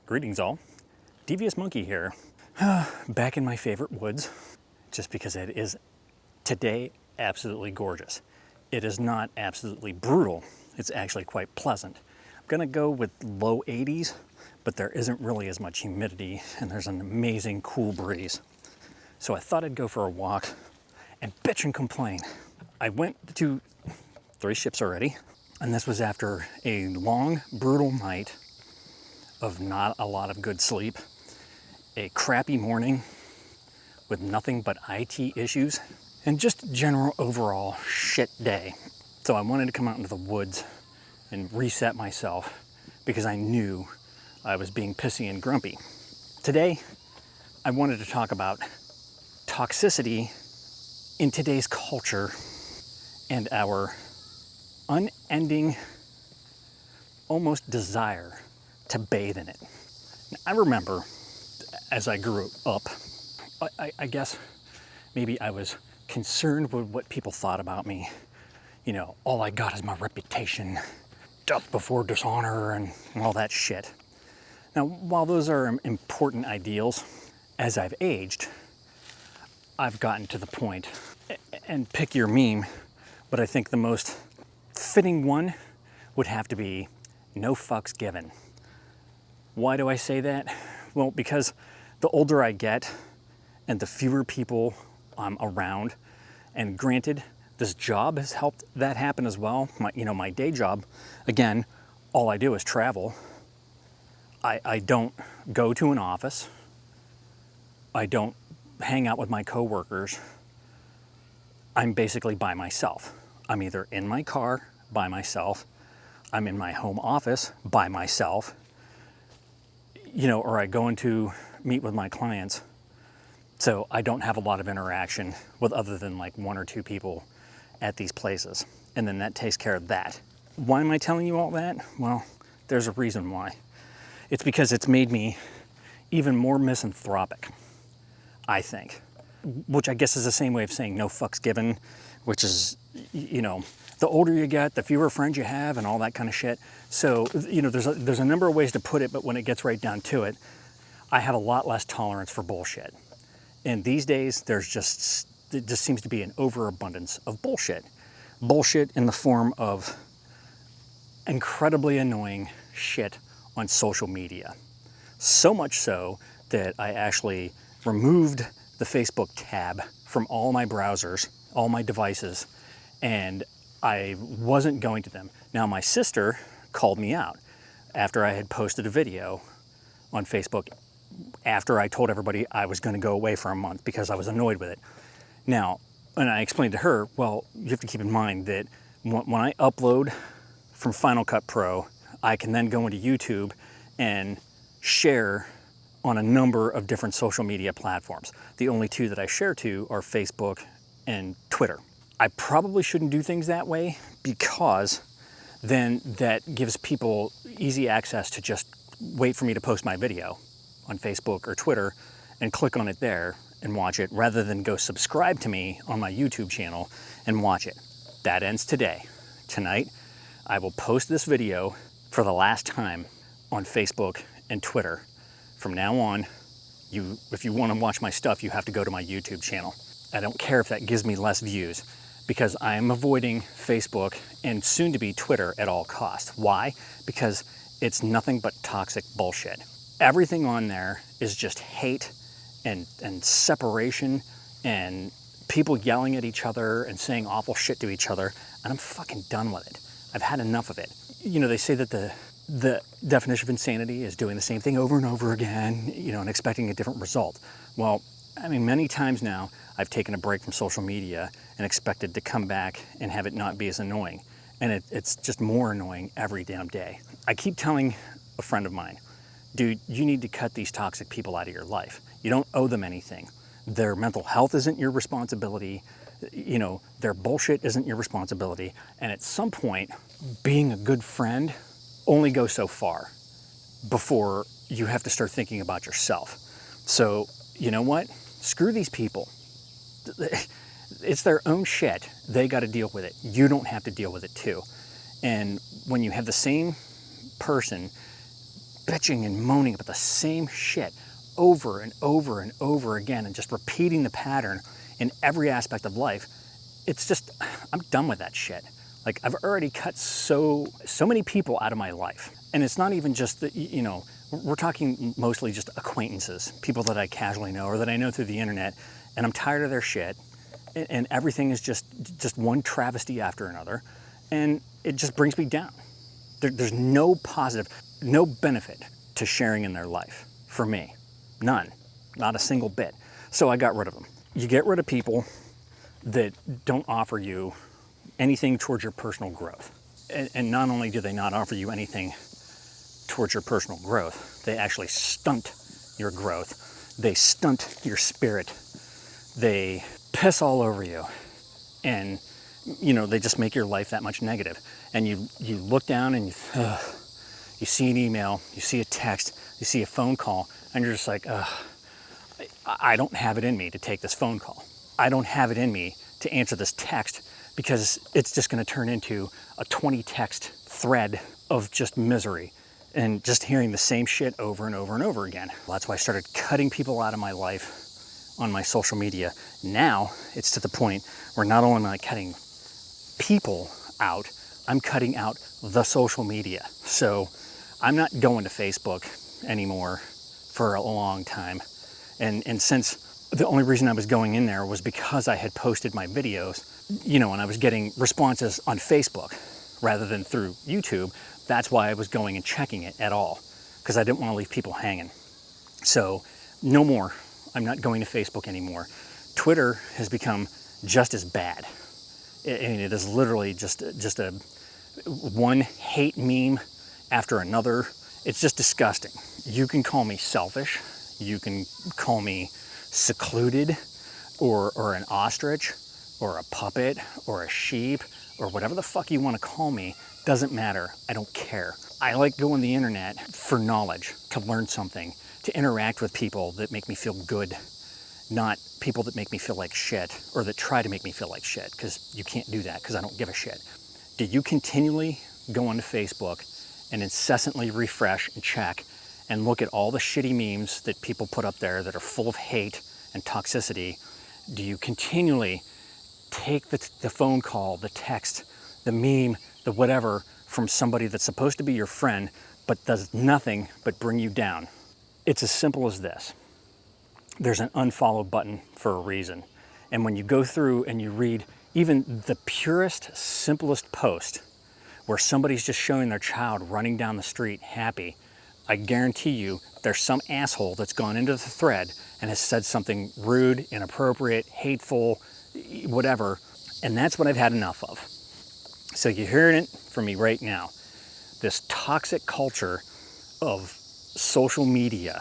Greetings all, Devious Monkey here, back in my favorite woods, just because it is today absolutely gorgeous. It is not absolutely brutal, it's actually quite pleasant. I'm gonna go with low 80s, but there isn't really as much humidity and there's an amazing cool breeze. So I thought I'd go for a walk and bitch and complain. I went to 3 ships already, and this was after a long, brutal night of not a lot of good sleep, a crappy morning with nothing but IT issues, and just general overall shit day. So I wanted to come out into the woods and reset myself because I knew I was being pissy and grumpy. Today, I wanted to talk about toxicity in today's culture and our unending, almost desire to bathe in it. Now, I remember as I grew up, I guess maybe I was concerned with what people thought about me. You know, all I got is my reputation, death before dishonor, and all that shit. Now, while those are important ideals, as I've aged, I've gotten to the point, and pick your meme, but I think the most fitting one would have to be no fucks given. Why do I say that? Well, because the older I get and the fewer people I'm around, and granted, this job has helped that happen as well. My day job, again, all I do is travel. I don't go to an office. I don't hang out with my coworkers. I'm basically by myself. I'm either in my car by myself, I'm in my home office by myself, or I go into meet with my clients. So I don't have a lot of interaction with other than like 1 or 2 people at these places. And then that takes care of that. Why am I telling you all that? Well, there's a reason why. It's because it's made me even more misanthropic, I think. Which I guess is the same way of saying no fucks given, which is, the older you get, the fewer friends you have and all that kind of shit. So, there's a number of ways to put it, but when it gets right down to it, I have a lot less tolerance for bullshit. And these days, it just seems to be an overabundance of bullshit. Bullshit in the form of incredibly annoying shit on social media. So much so that I actually removed the Facebook tab from all my browsers, all my devices, and I wasn't going to them. Now, my sister called me out after I had posted a video on Facebook after I told everybody I was going to go away for a month because I was annoyed with it. Now, and I explained to her, well, you have to keep in mind that when I upload from Final Cut Pro, I can then go into YouTube and share on a number of different social media platforms. The only 2 that I share to are Facebook and Twitter. I probably shouldn't do things that way because then that gives people easy access to just wait for me to post my video on Facebook or Twitter and click on it there and watch it rather than go subscribe to me on my YouTube channel and watch it. That ends today. Tonight, I will post this video for the last time on Facebook and Twitter. From now on, if you want to watch my stuff, you have to go to my YouTube channel. I don't care if that gives me less views because I am avoiding Facebook and soon to be Twitter at all costs. Why? Because it's nothing but toxic bullshit. Everything on there is just hate and separation and people yelling at each other and saying awful shit to each other, and I'm fucking done with it. I've had enough of it. They say that the definition of insanity is doing the same thing over and over again, and expecting a different result. Well, many times now, I've taken a break from social media and expected to come back and have it not be as annoying. And it's just more annoying every damn day. I keep telling a friend of mine, dude, you need to cut these toxic people out of your life. You don't owe them anything. Their mental health isn't your responsibility. Their bullshit isn't your responsibility. And at some point, being a good friend only goes so far before you have to start thinking about yourself. So, you know what? Screw these people. It's their own shit. They got to deal with it. You don't have to deal with it too. And when you have the same person bitching and moaning about the same shit over and over and over again and just repeating the pattern in every aspect of life, it's just, I'm done with that shit. Like, I've already cut so many people out of my life. And it's not even just that, you know, we're talking mostly just acquaintances, people that I casually know or that I know through the internet, and I'm tired of their shit, and everything is just one travesty after another, and it just brings me down. There's no positive, no benefit to sharing in their life for me. None. Not a single bit. So I got rid of them. You get rid of people that don't offer you anything towards your personal growth. And not only do they not offer you anything towards your personal growth, they actually stunt your growth. They stunt your spirit. They piss all over you. And, you know, they just make your life that much negative. And you look down and you see an email, you see a text, you see a phone call, and you're just like, I don't have it in me to take this phone call. I don't have it in me to answer this text because it's just going to turn into a 20 text thread of just misery and just hearing the same shit over and over and over again. That's why I started cutting people out of my life on my social media. Now it's to the point where not only am I cutting people out, I'm cutting out the social media. So I'm not going to Facebook anymore for a long time. And since the only reason I was going in there was because I had posted my videos, you know, and I was getting responses on Facebook rather than through YouTube, that's why I was going and checking it at all, because I didn't want to leave people hanging. So no more. I'm not going to Facebook anymore. Twitter has become just as bad. It is literally just a one hate meme after another. It's just disgusting. You can call me selfish. You can call me secluded or an ostrich or a puppet or a sheep or whatever the fuck you want to call me. Doesn't matter. I don't care. I like going on the internet for knowledge, to learn something, to interact with people that make me feel good, not people that make me feel like shit or that try to make me feel like shit, because you can't do that because I don't give a shit. Do you continually go onto Facebook and incessantly refresh and check and look at all the shitty memes that people put up there that are full of hate and toxicity? Do you continually take the phone call, the text, the meme, the whatever from somebody that's supposed to be your friend but does nothing but bring you down? It's as simple as this. There's an unfollow button for a reason. And when you go through and you read even the purest, simplest post where somebody's just showing their child running down the street happy, I guarantee you there's some asshole that's gone into the thread and has said something rude, inappropriate, hateful, whatever, and that's what I've had enough of. So you're hearing it from me right now. This toxic culture of social media,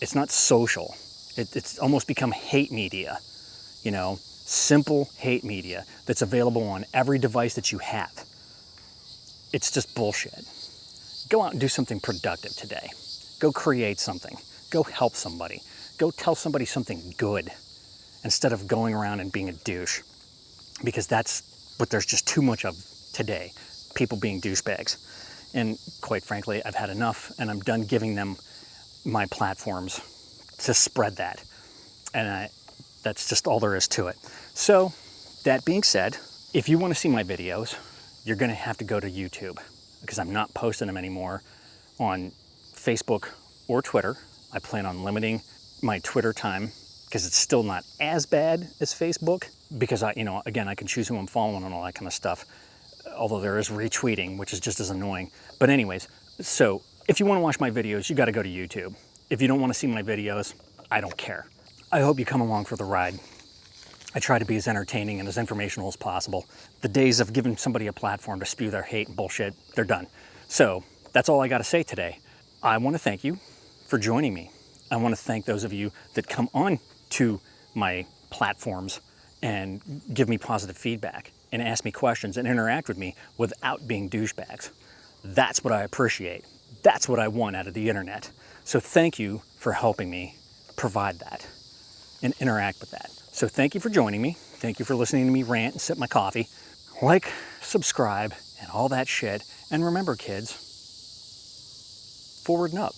it's not social. It's almost become hate media, you know, simple hate media that's available on every device that you have. It's just bullshit. Go out and do something productive today. Go create something. Go help somebody. Go tell somebody something good instead of going around and being a douche. Because that's what there's just too much of today, people being douchebags. And quite frankly, I've had enough, and I'm done giving them my platforms to spread that. And that's just all there is to it. So, that being said, if you want to see my videos, you're going to have to go to YouTube, because I'm not posting them anymore on Facebook or Twitter. I plan on limiting my Twitter time, because it's still not as bad as Facebook, because I can choose who I'm following and all that kind of stuff, although there is retweeting, which is just as annoying. But anyways, so if you want to watch my videos, you got to go to YouTube. If you don't want to see my videos, I don't care. I hope you come along for the ride. I try to be as entertaining and as informational as possible. The days of giving somebody a platform to spew their hate and bullshit, they're done. So that's all I got to say today. I want to thank you for joining me. I want to thank those of you that come on to my platforms and give me positive feedback and ask me questions and interact with me without being douchebags. That's what I appreciate. That's what I want out of the internet. So thank you for helping me provide that and interact with that. So thank you for joining me. Thank you for listening to me rant and sip my coffee. Like, subscribe, and all that shit. And remember, kids, forward and up.